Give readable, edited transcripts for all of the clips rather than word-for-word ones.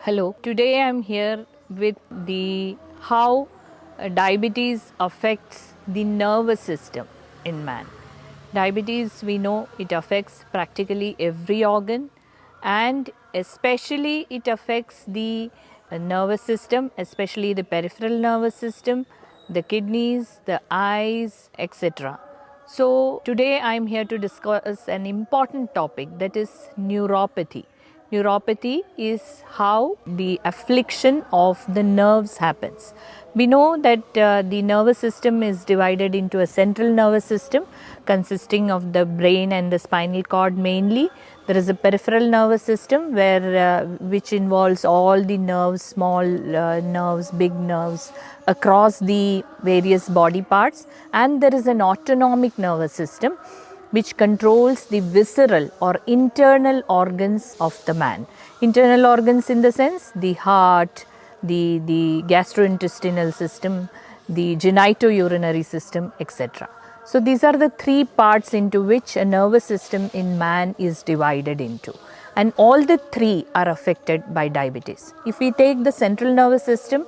Hello. Today I am here with the how diabetes affects the nervous system in man. Diabetes, we know it affects practically every organ, and especially it affects the nervous system, especially the peripheral nervous system, the kidneys, the eyes, etc. So today I am here to discuss an important topic, that is neuropathy. Neuropathy is how the affliction of the nerves happens. We know that the nervous system is divided into a central nervous system consisting of the brain and the spinal cord mainly. There is a peripheral nervous system which involves all the nerves, small nerves, big nerves across the various body parts, and there is an autonomic nervous system which controls the visceral or internal organs of the man. Internal organs in the sense the heart, the gastrointestinal system, the genitourinary system, etc. So these are the three parts into which a nervous system in man is divided into, and all the three are affected by diabetes. If we take the central nervous system,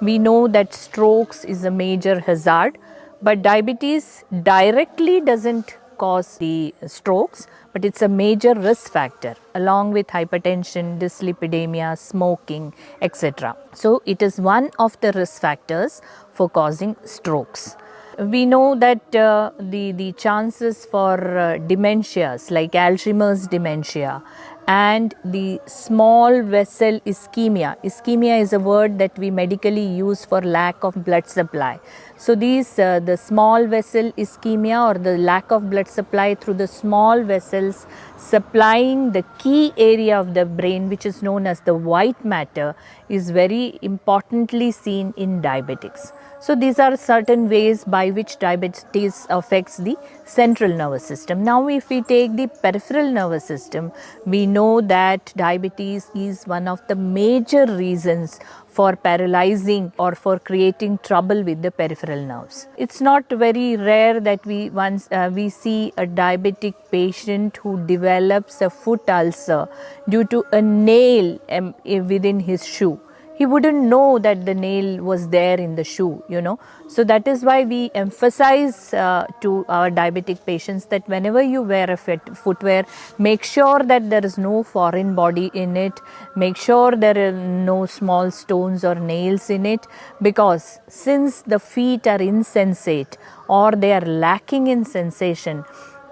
we know that strokes is a major hazard, but diabetes directly doesn't cause the strokes, but it's a major risk factor along with hypertension, dyslipidemia, smoking, etc. So it is one of the risk factors for causing strokes. We know that the chances for dementias like Alzheimer's dementia and the small vessel ischemia. Ischemia is a word that we medically use for lack of blood supply. So these the small vessel ischemia, or the lack of blood supply through the small vessels supplying the key area of the brain, which is known as the white matter, is very importantly seen in diabetics. So these are certain ways by which diabetes affects the central nervous system. Now if we take the peripheral nervous system, we know that diabetes is one of the major reasons for paralyzing or for creating trouble with the peripheral nerves. It's not very rare that we see a diabetic patient who develops a foot ulcer due to a nail within his shoe. He wouldn't know that the nail was there in the shoe, So that is why we emphasize to our diabetic patients that whenever you wear a footwear, make sure that there is no foreign body in it, make sure there are no small stones or nails in it, because since the feet are insensate or they are lacking in sensation,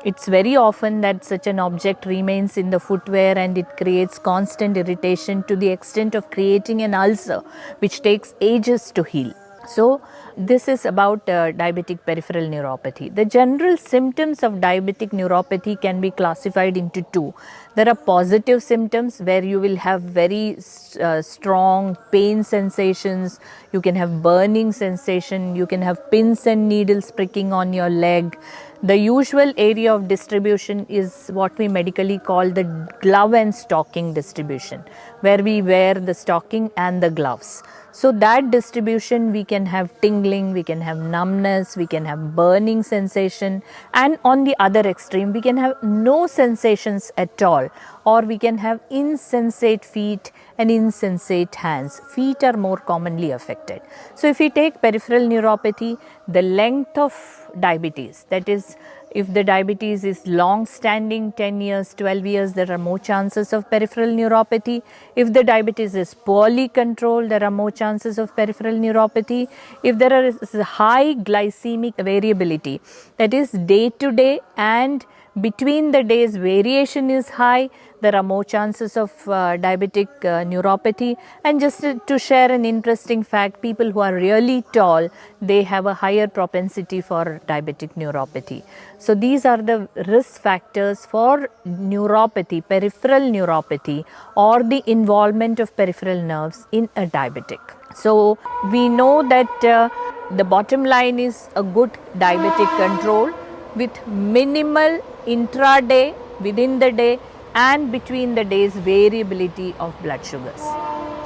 it's very often that such an object remains in the footwear and it creates constant irritation to the extent of creating an ulcer which takes ages to heal. So this is about diabetic peripheral neuropathy. The general symptoms of diabetic neuropathy can be classified into two. There are positive symptoms where you will have very strong pain sensations, you can have burning sensation, you can have pins and needles pricking on your leg. The usual area of distribution is what we medically call the glove and stocking distribution, where we wear the stocking and the gloves. So that distribution, we can have tingling, we can have numbness, we can have burning sensation, and on the other extreme we can have no sensations at all, or we can have insensate feet and insensate hands. Feet are more commonly affected. So if we take peripheral neuropathy, the length of diabetes, that is, if the diabetes is long standing, 10 years, 12 years, there are more chances of peripheral neuropathy. If the diabetes is poorly controlled, there are more chances of peripheral neuropathy. If there is high glycemic variability, that is day to day and between the days variation is high, there are more chances of diabetic neuropathy. And just to share an interesting fact, people who are really tall, they have a higher propensity for diabetic neuropathy. So these are the risk factors for neuropathy, peripheral neuropathy, or the involvement of peripheral nerves in a diabetic. So we know that the bottom line is a good diabetic control with minimal intraday, within the day, and between the days variability of blood sugars.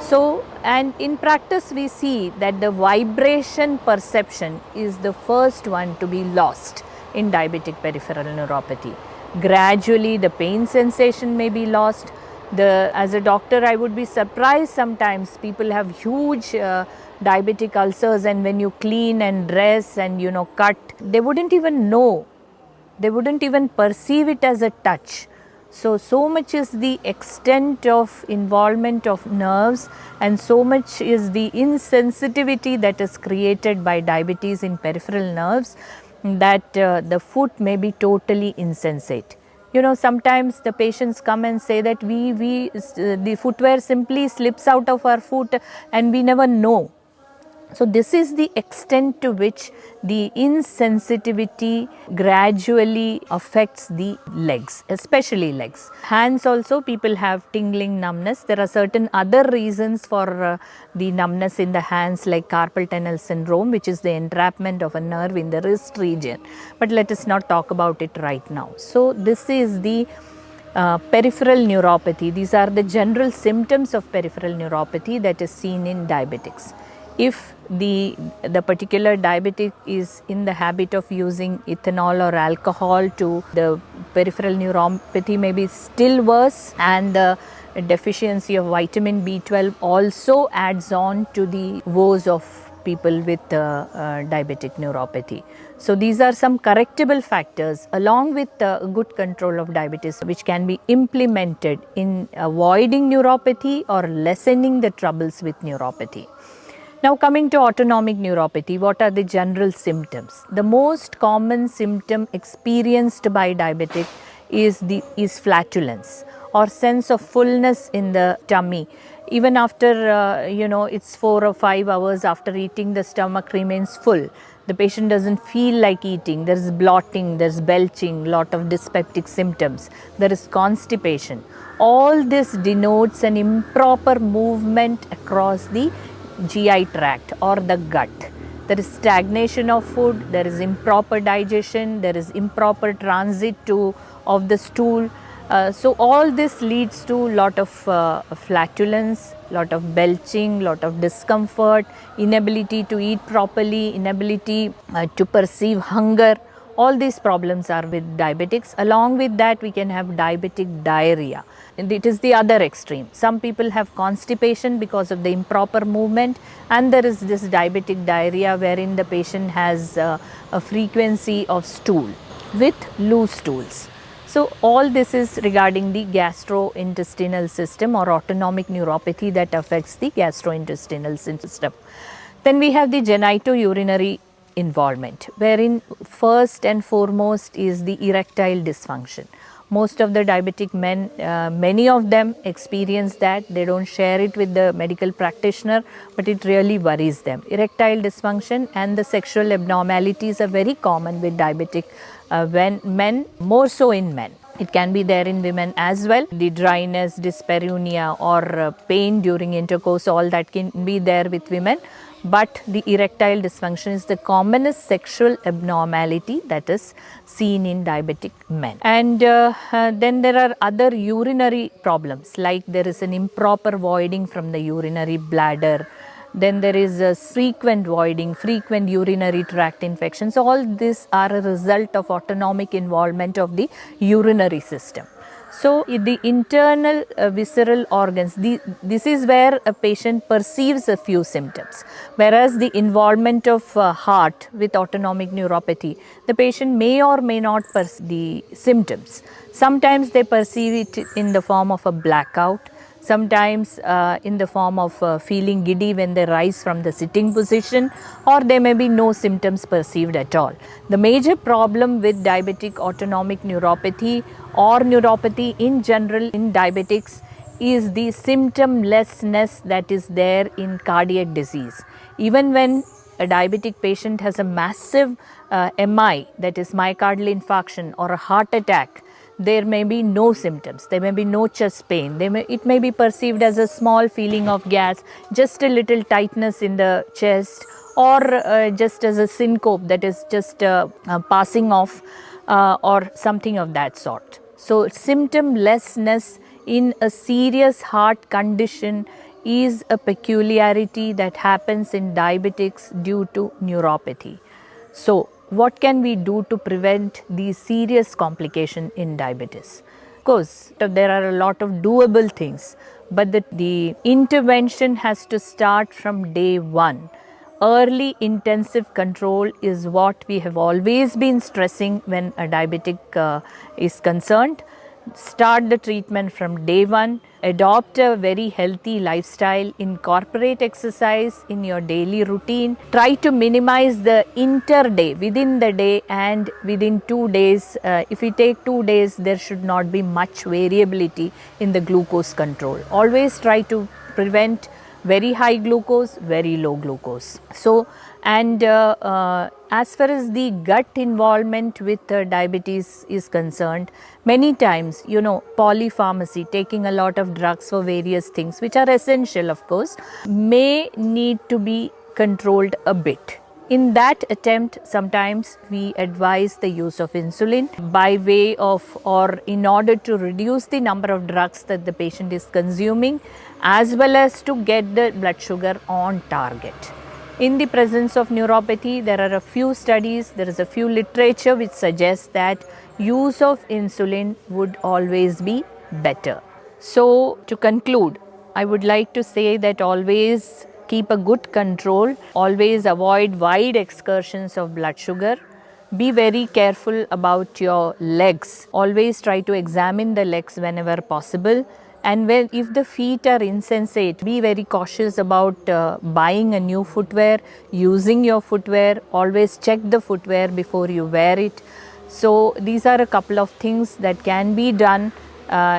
So, and in practice we see that the vibration perception is the first one to be lost in diabetic peripheral neuropathy. Gradually the pain sensation may be lost, As a doctor, I would be surprised sometimes people have huge diabetic ulcers, and when you clean and dress and cut, they wouldn't even know, they wouldn't even perceive it as a touch. So much is the extent of involvement of nerves, and so much is the insensitivity that is created by diabetes in peripheral nerves, that the foot may be totally insensate. Sometimes the patients come and say that the footwear simply slips out of our foot and we never know. So this is the extent to which the insensitivity gradually affects the legs, especially legs. Hands also, people have tingling, numbness. There are certain other reasons for the numbness in the hands, like carpal tunnel syndrome, which is the entrapment of a nerve in the wrist region. But let us not talk about it right now. So this is the peripheral neuropathy. These are the general symptoms of peripheral neuropathy that is seen in diabetics. If the particular diabetic is in the habit of using ethanol or alcohol, the peripheral neuropathy may be still worse, and the deficiency of vitamin B12 also adds on to the woes of people with diabetic neuropathy. So these are some correctable factors, along with good control of diabetes, which can be implemented in avoiding neuropathy or lessening the troubles with neuropathy. Now coming to autonomic neuropathy, what are the general symptoms? The most common symptom experienced by diabetic is flatulence, or sense of fullness in the tummy. Even after it's 4 or 5 hours after eating, the stomach remains full. The patient doesn't feel like eating. There is bloating, there is belching, lot of dyspeptic symptoms. There is constipation. All this denotes an improper movement across the GI tract or the gut. There is stagnation of food, there is improper digestion, there is improper transit of the stool. So all this leads to lot of flatulence, lot of belching, lot of discomfort, inability to eat properly, inability to perceive hunger. All these problems are with diabetics. Along with that, we can have diabetic diarrhea. And it is the other extreme. Some people have constipation because of the improper movement, and there is this diabetic diarrhea wherein the patient has a frequency of stool with loose stools. So all this is regarding the gastrointestinal system or autonomic neuropathy that affects the gastrointestinal system. Then we have the genitourinary involvement, wherein first and foremost is the erectile dysfunction. Most of the diabetic men, many of them experience that. They don't share it with the medical practitioner, but it really worries them. Erectile dysfunction and the sexual abnormalities are very common with diabetic men, more so in men. It can be there in women as well. The dryness, dyspareunia, or pain during intercourse, all that can be there with women. But the erectile dysfunction is the commonest sexual abnormality that is seen in diabetic men. And then there are other urinary problems, like there is an improper voiding from the urinary bladder. Then there is a frequent voiding, frequent urinary tract infections. All these are a result of autonomic involvement of the urinary system. So the internal visceral organs, this is where a patient perceives a few symptoms. Whereas the involvement of heart with autonomic neuropathy, the patient may or may not perceive the symptoms. Sometimes they perceive it in the form of a blackout, sometimes in the form of feeling giddy when they rise from the sitting position, or there may be no symptoms perceived at all. The major problem with diabetic autonomic neuropathy or neuropathy in general in diabetics is the symptomlessness that is there in cardiac disease. Even when a diabetic patient has a massive MI, that is myocardial infarction, or a heart attack, there may be no symptoms, there may be no chest pain, it may be perceived as a small feeling of gas, just a little tightness in the chest, or just as a syncope, that is just passing off, or something of that sort. So symptomlessness in a serious heart condition is a peculiarity that happens in diabetics due to neuropathy. So what can we do to prevent these serious complications in diabetes? Of course, there are a lot of doable things, but the intervention has to start from day one. Early intensive control is what we have always been stressing when a diabetic is concerned. Start the treatment from day one, adopt a very healthy lifestyle, incorporate exercise in your daily routine, try to minimize the inter-day, within the day and within 2 days. If we take 2 days, there should not be much variability in the glucose control. Always try to prevent very high glucose, very low glucose. So, and as far as the gut involvement with diabetes is concerned, many times, polypharmacy, taking a lot of drugs for various things, which are essential, of course, may need to be controlled a bit. In that attempt, sometimes we advise the use of insulin by way of, or in order to reduce the number of drugs that the patient is consuming, as well as to get the blood sugar on target. In the presence of neuropathy, there are a few studies, there is a few literature which suggests that use of insulin would always be better. So, to conclude, I would like to say that always keep a good control, always avoid wide excursions of blood sugar, be very careful about your legs, always try to examine the legs whenever possible, and if the feet are insensate, be very cautious about buying a new footwear, using your footwear, always check the footwear before you wear it. So, these are a couple of things that can be done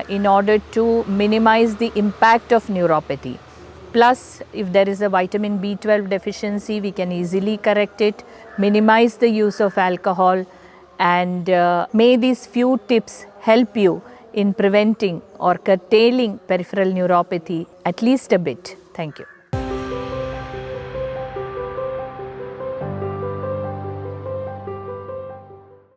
in order to minimize the impact of neuropathy. Plus, if there is a vitamin B12 deficiency, we can easily correct it, minimize the use of alcohol, and may these few tips help you in preventing or curtailing peripheral neuropathy at least a bit. Thank you.